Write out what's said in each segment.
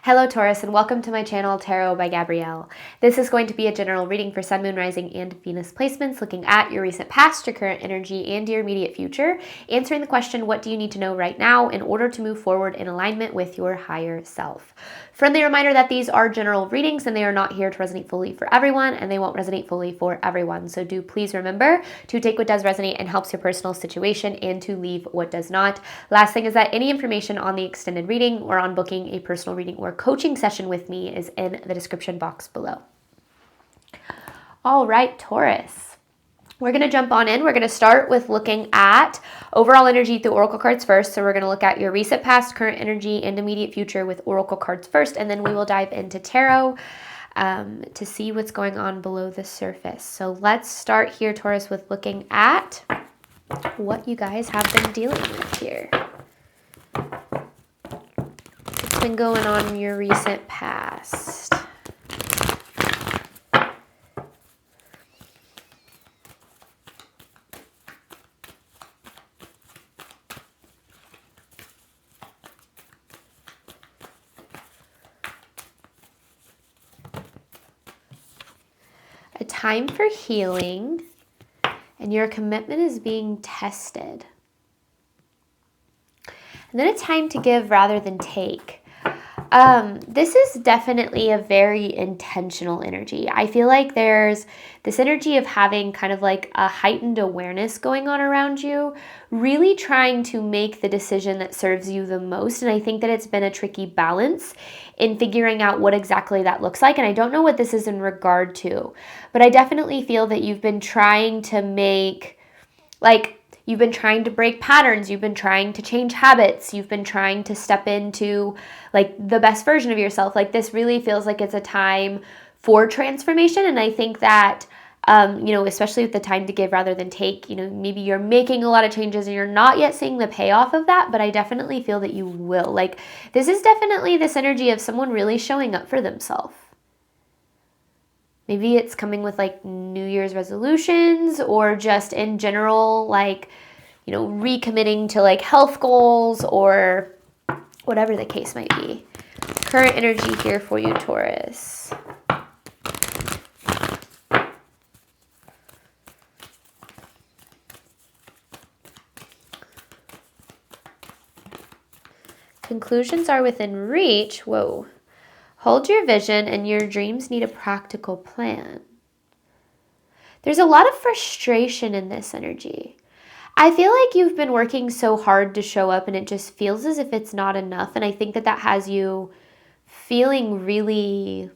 Hello Taurus, and welcome to my channel Tarot by Gabrielle. This is going to be a general reading for Sun, Moon, Rising, and Venus placements, looking at your recent past, your current energy, and your immediate future, answering the question, what do you need to know right now in order to move forward in alignment with your higher self? Friendly reminder that these are general readings and they are not here to resonate fully for everyone, and they won't resonate fully for everyone. So do please remember to take what does resonate and helps your personal situation and to leave what does not. Last thing is that any information on the extended reading or on booking a personal reading or coaching session with me is in the description box below. All right, Taurus. We're going to jump on in. We're going to start with looking at overall energy through oracle cards first. So we're going to look at your recent past, current energy, and immediate future with oracle cards first, and then we will dive into tarot to see what's going on below the surface. So let's start here, Taurus, with looking at what you guys have been dealing with here. What's been going on in your recent past? A time for healing, and your commitment is being tested. And then a time to give rather than take. This is definitely a very intentional energy. I feel like there's this energy of having kind of like a heightened awareness going on around you, really trying to make the decision that serves you the most. And I think that it's been a tricky balance in figuring out what exactly that looks like. And I don't know what this is in regard to, but I definitely feel that you've been trying to make, you've been trying to break patterns, you've been trying to change habits, you've been trying to step into the best version of yourself. This really feels like it's a time for transformation. And I think that, especially with the time to give rather than take, maybe you're making a lot of changes and you're not yet seeing the payoff of that, but I definitely feel that you will. This is definitely this energy of someone really showing up for themselves. Maybe it's coming with New Year's resolutions, or just in general, recommitting to health goals, or whatever the case might be. Current energy here for you, Taurus. Conclusions are within reach. Whoa. Hold your vision, and your dreams need a practical plan. There's a lot of frustration in this energy. I feel like you've been working so hard to show up and it just feels as if it's not enough. And I think that has you feeling really,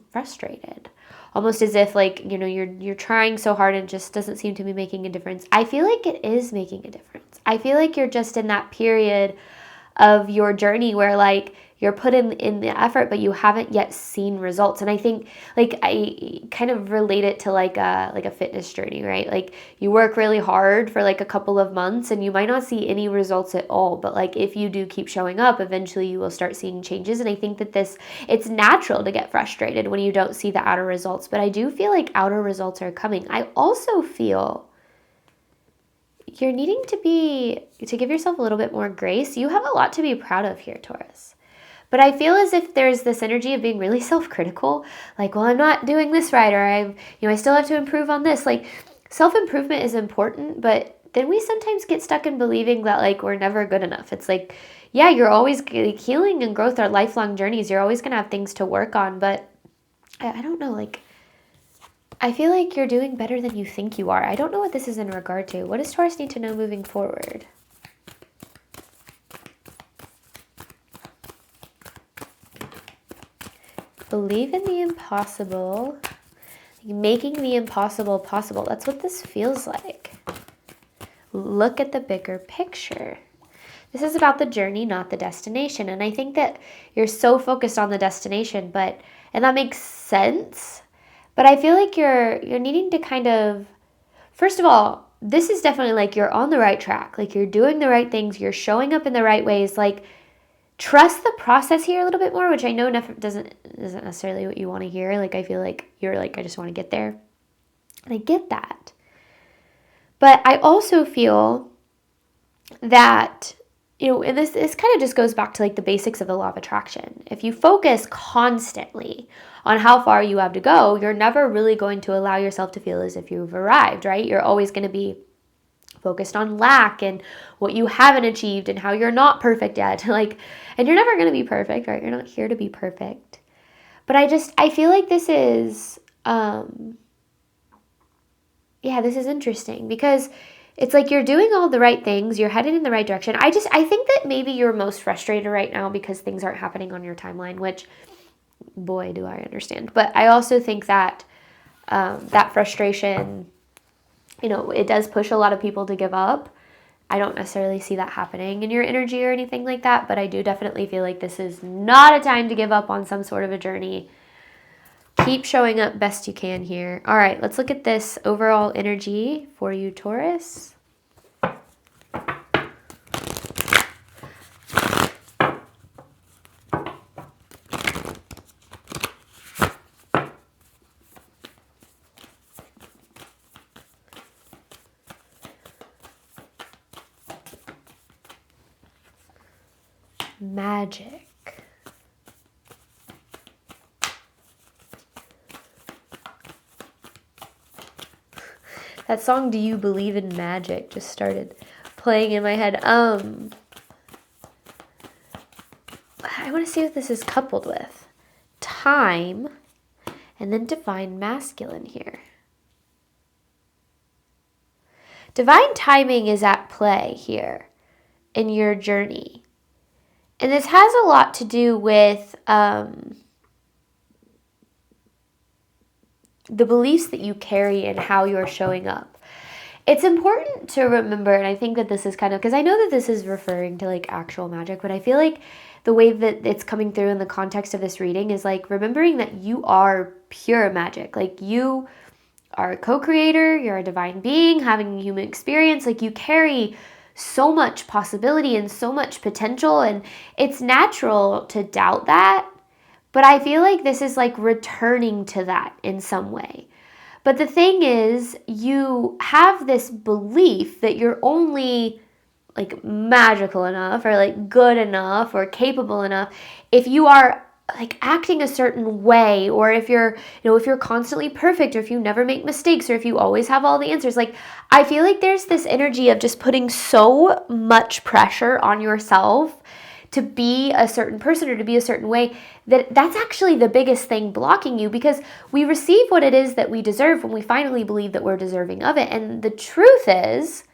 frustrated. Almost as if you're trying so hard and it just doesn't seem to be making a difference. I feel like it is making a difference. I feel like you're just in that period of your journey where you're put in the effort, but you haven't yet seen results. And I think I kind of relate it to a fitness journey, right? You work really hard for a couple of months and you might not see any results at all, but if you do keep showing up, eventually you will start seeing changes. And I think that it's natural to get frustrated when you don't see the outer results, but I do feel like outer results are coming. I also feel you're needing to give yourself a little bit more grace. You have a lot to be proud of here, Taurus. But I feel as if there's this energy of being really self-critical, I'm not doing this right, or I still have to improve on this. Self-improvement is important, but then we sometimes get stuck in believing that we're never good enough. It's yeah, you're always healing and growth are lifelong journeys. You're always going to have things to work on, but I don't know, I feel like you're doing better than you think you are. I don't know what this is in regard to. What does Taurus need to know moving forward? Believe in the impossible, making the impossible possible. That's what this feels like. Look at the bigger picture. This is about the journey, not the destination. And I think that you're so focused on the destination, and that makes sense. But I feel like you're needing to kind of, first of all, this is definitely you're on the right track. You're doing the right things. You're showing up in the right ways. Trust the process here a little bit more, which I know isn't necessarily what you want to hear. I feel like you're I just want to get there. And I get that. But I also feel that and this kind of just goes back to like the basics of the law of attraction. If you focus constantly on how far you have to go, you're never really going to allow yourself to feel as if you've arrived, right? You're always going to be focused on lack and what you haven't achieved and how you're not perfect yet. And you're never going to be perfect, right? You're not here to be perfect. But I feel like this is, this is interesting because it's like you're doing all the right things. You're headed in the right direction. I think that maybe you're most frustrated right now because things aren't happening on your timeline, which, boy, do I understand. But I also think that that frustration, it does push a lot of people to give up. I don't necessarily see that happening in your energy or anything like that, but I do definitely feel like this is not a time to give up on some sort of a journey. Keep showing up best you can here. All right, let's look at this overall energy for you, Taurus. Magic. That song, Do You Believe in Magic, just started playing in my head. I want to see what this is coupled with. Time, and then divine masculine here. Divine timing is at play here in your journey. And this has a lot to do with the beliefs that you carry and how you're showing up. It's important to remember, and I think that this is kind of, because I know that this is referring to like actual magic, but I feel like the way that it's coming through in the context of this reading is like remembering that you are pure magic. Like you are a co-creator, you're a divine being having a human experience. Like you carry so much possibility and so much potential, and it's natural to doubt that. But I feel like this is like returning to that in some way. But the thing is, you have this belief that you're only like magical enough or like good enough or capable enough if you are like acting a certain way, or if you're, if you're constantly perfect, or if you never make mistakes, or if you always have all the answers. Like, I feel like there's this energy of just putting so much pressure on yourself to be a certain person or to be a certain way, that's actually the biggest thing blocking you, because we receive what it is that we deserve when we finally believe that we're deserving of it. And the truth is,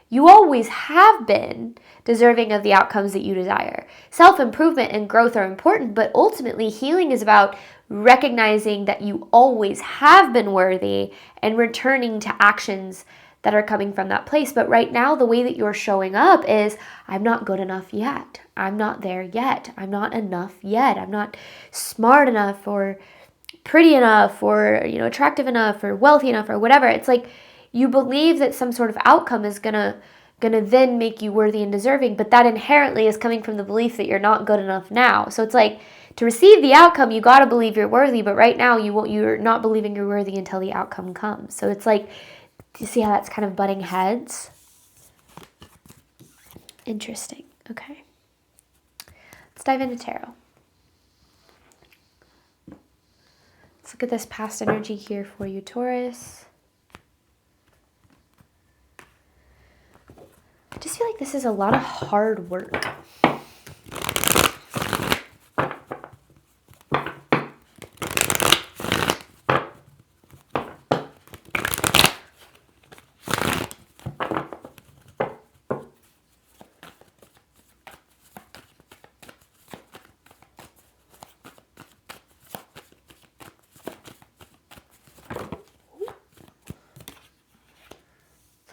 you always have been deserving of the outcomes that you desire. Self-improvement and growth are important, but ultimately healing is about recognizing that you always have been worthy and returning to actions that are coming from that place. But right now, the way that you're showing up is, I'm not good enough yet. I'm not there yet. I'm not enough yet. I'm not smart enough or pretty enough or, attractive enough or wealthy enough or whatever. It's like you believe that some sort of outcome is gonna then make you worthy and deserving, but that inherently is coming from the belief that you're not good enough now. So it's like, to receive the outcome, you got to believe you're worthy, but right now you're not believing you're worthy until the outcome comes. So it's like, do you see how that's kind of butting heads? Interesting. Okay. Let's dive into tarot. Let's look at this past energy here for you, Taurus. I just feel like this is a lot of hard work.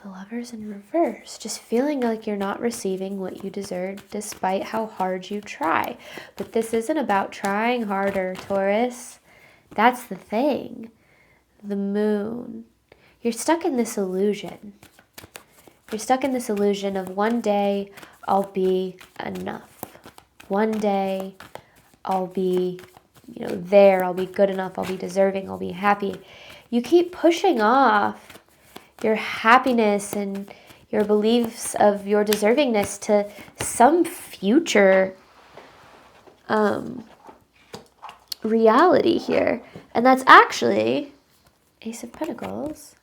Lovers in reverse, just feeling like you're not receiving what you deserve despite how hard you try. But this isn't about trying harder, Taurus. That's the thing. The moon. You're stuck in this illusion. You're stuck in this illusion of one day I'll be enough. One day I'll be, there. I'll be good enough. I'll be deserving. I'll be happy. You keep pushing off your happiness and your beliefs of your deservingness to some future reality here. And that's actually Ace of Pentacles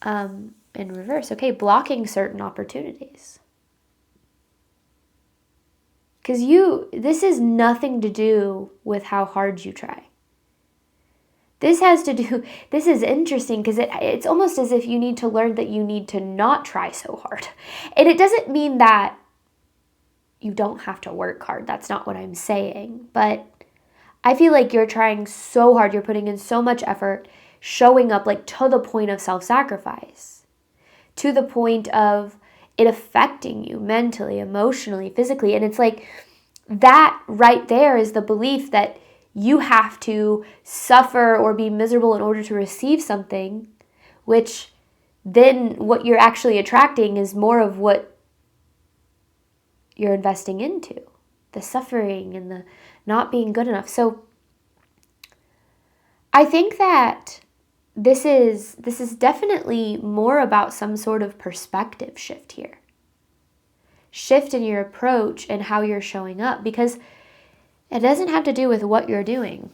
in reverse. Okay, blocking certain opportunities. Because this is nothing to do with how hard you try. This is interesting because it's almost as if you need to learn that you need to not try so hard. And it doesn't mean that you don't have to work hard. That's not what I'm saying. But I feel like you're trying so hard. You're putting in so much effort, showing up like to the point of self-sacrifice, to the point of it affecting you mentally, emotionally, physically. And it's like that right there is the belief that you have to suffer or be miserable in order to receive something, which then what you're actually attracting is more of what you're investing into, the suffering and the not being good enough. So I think that this is definitely more about some sort of perspective shift here. Shift in your approach and how you're showing up, because it doesn't have to do with what you're doing.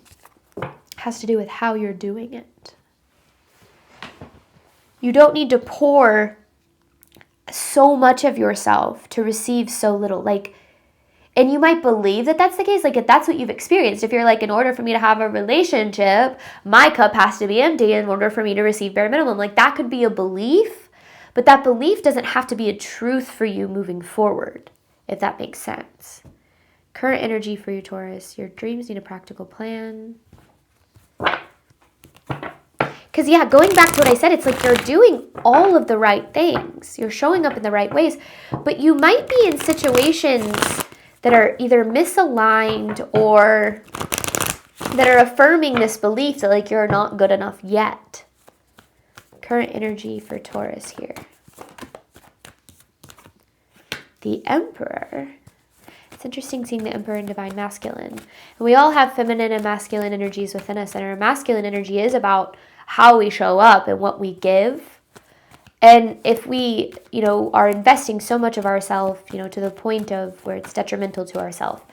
It has to do with how you're doing it. You don't need to pour so much of yourself to receive so little. And you might believe that that's the case. If that's what you've experienced. If you're like, in order for me to have a relationship, my cup has to be empty in order for me to receive bare minimum. That could be a belief, but that belief doesn't have to be a truth for you moving forward, if that makes sense. Current energy for you, Taurus. Your dreams need a practical plan. Because, going back to what I said, it's like you're doing all of the right things. You're showing up in the right ways. But you might be in situations that are either misaligned or that are affirming this belief that, you're not good enough yet. Current energy for Taurus here. The Emperor. It's interesting seeing the Emperor in Divine Masculine. And we all have feminine and masculine energies within us. And our masculine energy is about how we show up and what we give. And if we, are investing so much of ourselves, to the point of where it's detrimental to ourselves,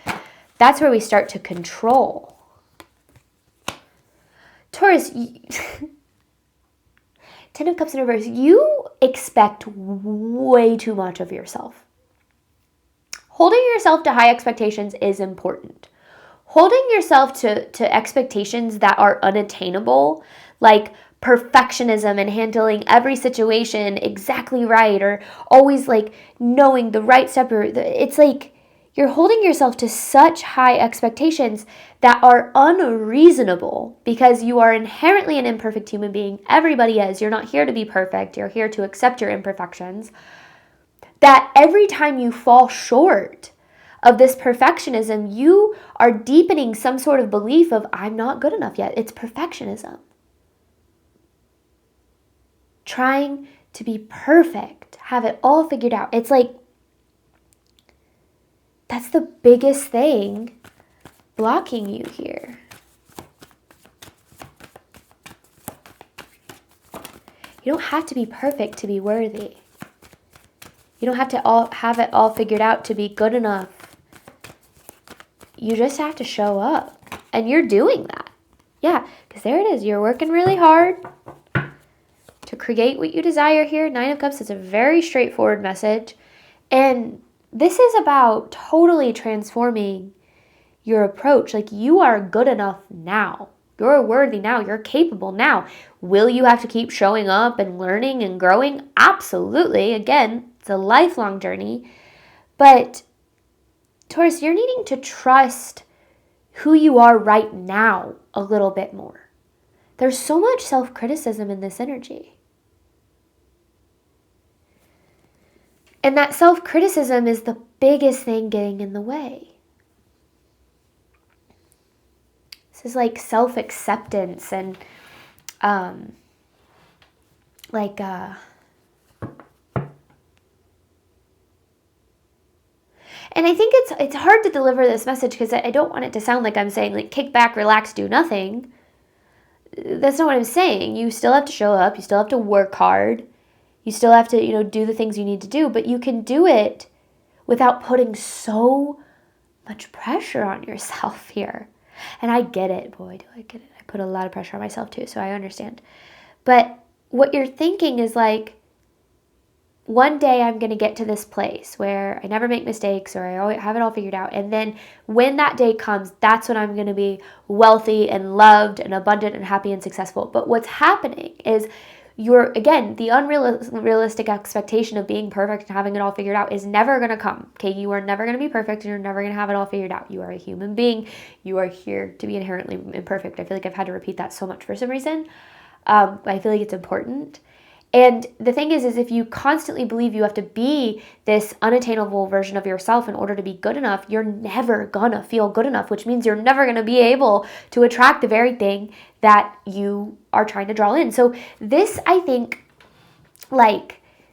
that's where we start to control. Taurus, Ten of Cups in reverse, you expect way too much of yourself. Holding yourself to high expectations is important. Holding yourself to expectations that are unattainable, like perfectionism and handling every situation exactly right, or always knowing the right step, it's like you're holding yourself to such high expectations that are unreasonable because you are inherently an imperfect human being. Everybody is. You're not here to be perfect. You're here to accept your imperfections. That every time you fall short of this perfectionism, you are deepening some sort of belief of, I'm not good enough yet. It's perfectionism. Trying to be perfect, have it all figured out. It's like, that's the biggest thing blocking you here. You don't have to be perfect to be worthy. You don't have to have it all figured out to be good enough. You just have to show up. And you're doing that. Yeah, because there it is. You're working really hard to create what you desire here. Nine of Cups is a very straightforward message. And this is about totally transforming your approach. You are good enough now. You're worthy now. You're capable now. Will you have to keep showing up and learning and growing? Absolutely. Again, it's a lifelong journey. But Taurus, you're needing to trust who you are right now a little bit more. There's so much self-criticism in this energy. And that self-criticism is the biggest thing getting in the way. This is like self-acceptance and and I think it's hard to deliver this message because I don't want it to sound like I'm saying kick back, relax, do nothing. That's not what I'm saying. You still have to show up. You still have to work hard. You still have to, do the things you need to do, but you can do it without putting so much pressure on yourself here. And I get it. Boy, do I get it. I put a lot of pressure on myself too, so I understand. But what you're thinking is like, one day I'm going to get to this place where I never make mistakes or I always have it all figured out. And then when that day comes, that's when I'm going to be wealthy and loved and abundant and happy and successful. But what's happening is the unrealistic expectation of being perfect and having it all figured out is never going to come. Okay. You are never going to be perfect and you're never going to have it all figured out. You are a human being. You are here to be inherently imperfect. I feel like I've had to repeat that so much for some reason. I feel like it's important. And the thing is if you constantly believe you have to be this unattainable version of yourself in order to be good enough, you're never gonna feel good enough, which means you're never gonna be able to attract the very thing that you are trying to draw in. So this, I think,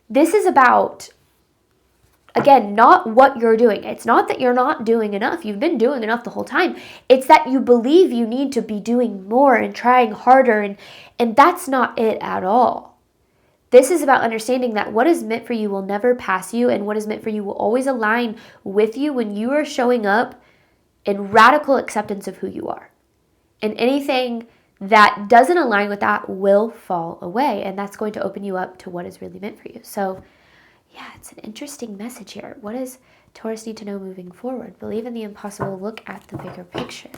this is about, again, not what you're doing. It's not that you're not doing enough. You've been doing enough the whole time. It's that you believe you need to be doing more and trying harder, and that's not it at all. This is about understanding that what is meant for you will never pass you, and what is meant for you will always align with you when you are showing up in radical acceptance of who you are. And anything that doesn't align with that will fall away, and that's going to open you up to what is really meant for you. So, yeah, it's an interesting message here. What does Taurus need to know moving forward? Believe in the impossible. Look at the bigger picture.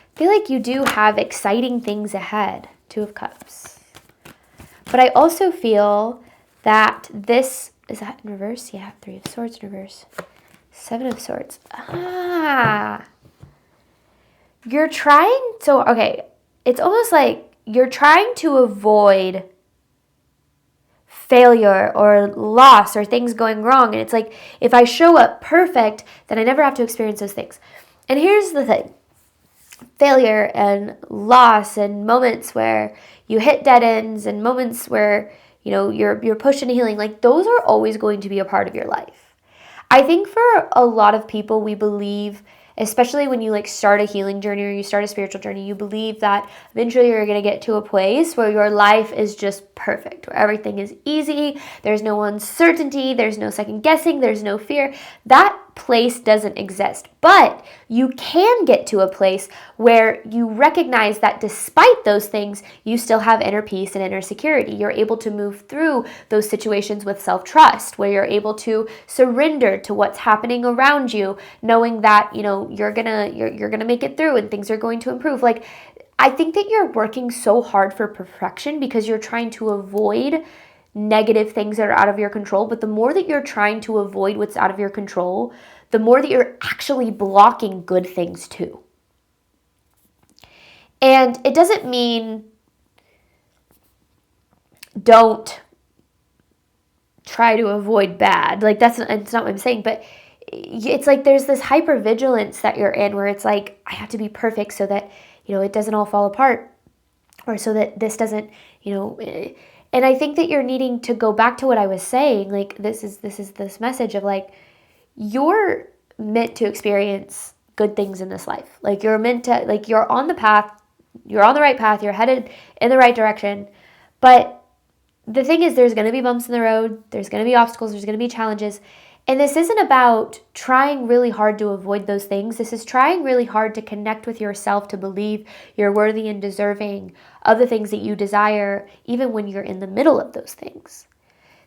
I feel like you do have exciting things ahead. Two of Cups. But I also feel that this, is that in reverse? Yeah, Three of Swords in reverse. Seven of Swords. You're trying, it's almost like you're trying to avoid failure or loss or things going wrong. And it's like, if I show up perfect, then I never have to experience those things. And here's the thing. Failure and loss and moments where you hit dead ends and moments where you're pushed into healing, like those are always going to be a part of your life. I think for a lot of people, we believe, especially when you start a healing journey or you start a spiritual journey, you believe that eventually you're going to get to a place where your life is just perfect, where everything is easy, there's no uncertainty, there's no second guessing, there's no fear. That place doesn't exist. But you can get to a place where you recognize that despite those things, you still have inner peace and inner security. You're able to move through those situations with self-trust, where you're able to surrender to what's happening around you, knowing that, you're gonna make it through and things are going to improve. I think that you're working so hard for perfection because you're trying to avoid negative things that are out of your control. But the more that you're trying to avoid what's out of your control, the more that you're actually blocking good things too. And it doesn't mean don't try to avoid bad. It's not what I'm saying, but it's like there's this hypervigilance that you're in where it's like, I have to be perfect so that, it doesn't all fall apart, or so that this doesn't, and I think that you're needing to go back to what I was saying. This is this message of you're meant to experience good things in this life. You're meant to, you're on the path, you're on the right path, you're headed in the right direction. But the thing is, there's going to be bumps in the road, there's going to be obstacles, there's going to be challenges. And this isn't about trying really hard to avoid those things. This is trying really hard to connect with yourself, to believe you're worthy and deserving of the things that you desire, even when you're in the middle of those things.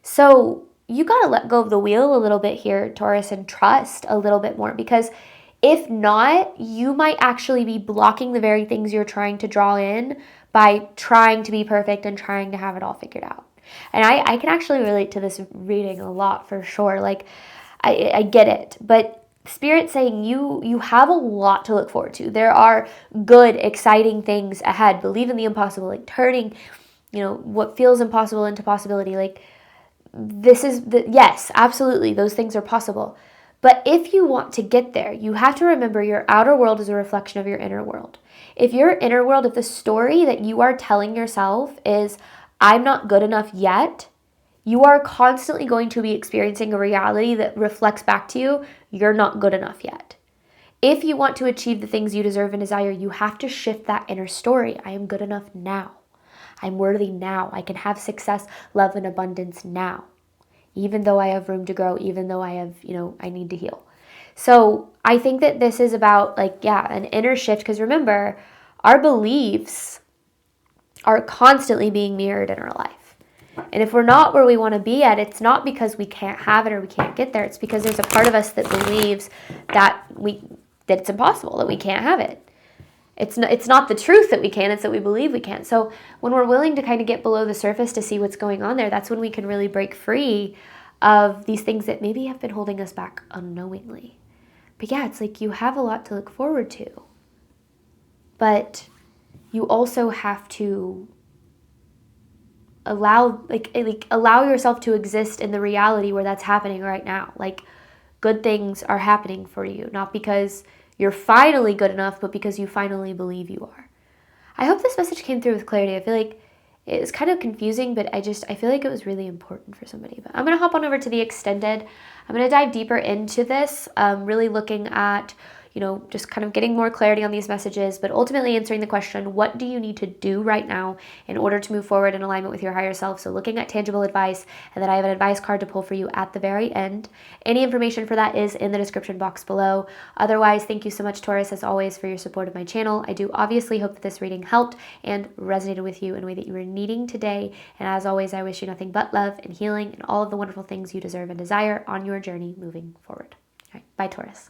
So you got to let go of the wheel a little bit here, Taurus, and trust a little bit more, because if not, you might actually be blocking the very things you're trying to draw in by trying to be perfect and trying to have it all figured out. And I can actually relate to this reading a lot, for sure. I get it. But Spirit's saying you have a lot to look forward to. There are good, exciting things ahead. Believe in the impossible, turning, what feels impossible into possibility. Yes, absolutely, those things are possible. But if you want to get there, you have to remember your outer world is a reflection of your inner world. If the story that you are telling yourself is, I'm not good enough yet, you are constantly going to be experiencing a reality that reflects back to you, you're not good enough yet. If you want to achieve the things you deserve and desire, you have to shift that inner story. I am good enough now. I'm worthy now. I can have success, love, and abundance now. Even though I have room to grow, even though I have, I need to heal. So I think that this is about an inner shift, because remember, our beliefs are constantly being mirrored in our life. And if we're not where we want to be at, it's not because we can't have it or we can't get there. It's because there's a part of us that believes that it's impossible, that we can't have it. It's not the truth that we can, it's that we believe we can. So when we're willing to kind of get below the surface to see what's going on there, that's when we can really break free of these things that maybe have been holding us back unknowingly. But yeah, it's like you have a lot to look forward to. But you also have to allow yourself to exist in the reality where that's happening right now. Like, good things are happening for you, not because you're finally good enough, but because you finally believe you are. I hope this message came through with clarity. I feel like it was kind of confusing, but I feel like it was really important for somebody. But I'm going to hop on over to the extended. I'm going to dive deeper into this, really looking at, just kind of getting more clarity on these messages, but ultimately answering the question, what do you need to do right now in order to move forward in alignment with your higher self? So looking at tangible advice, and then I have an advice card to pull for you at the very end. Any information for that is in the description box below. Otherwise, thank you so much, Taurus, as always, for your support of my channel. I do obviously hope that this reading helped and resonated with you in a way that you were needing today. And as always, I wish you nothing but love and healing and all of the wonderful things you deserve and desire on your journey moving forward. All right, bye, Taurus.